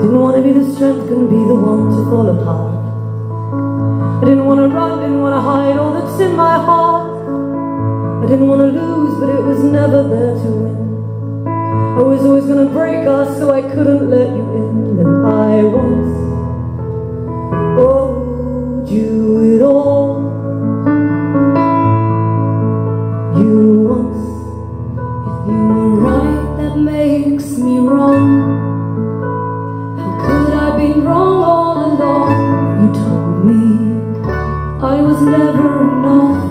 Didn't want to be the strength, couldn't be the one to fall apart. I didn't want to run, didn't want to hide all that's in my heart. I didn't want to lose, but it was never there to win. I was always gonna break us, so I couldn't let you in. And I once owed you it all. You once, if you were right, that makes me wrong. How could I be wrong all along? You told me I was never enough.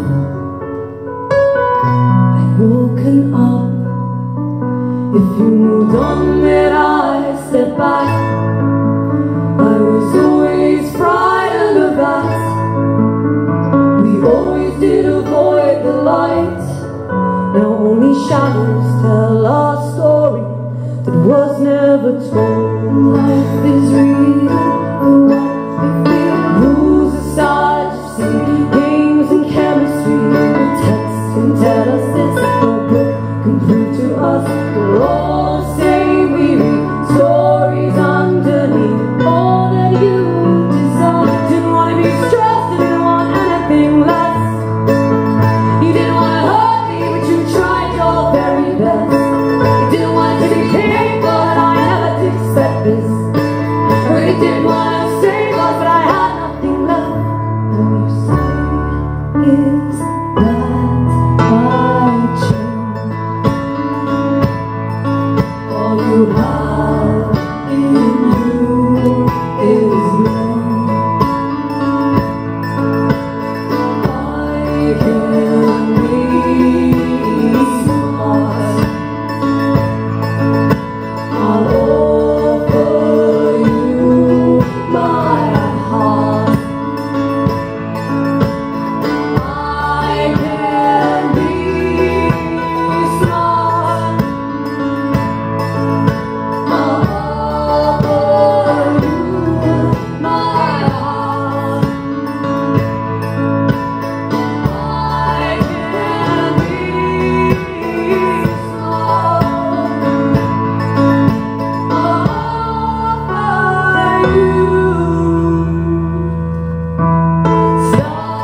I'd woken up. If you moved on, then I stepped back. I was always frightened of that. We always did avoid the light. Now only shadows tell our story that was never told. Life is real, what we feel. Rules aside, you see games and chemistry. The text can tell us this, no book can prove to us we're all the same. We read stories underneath all that you desire. Didn't want to be stressed, didn't want anything less. You didn't want to hurt me, but you tried your very best. You didn't want to be king, but I never did expect this. I really didn't want to save us, but I had nothing left. All you say is that I changed. All you have in you is blame. I can be smart. I'll offer you my heart. I can be smart. I'll offer you my heart. I can be smart. I'll offer you stars.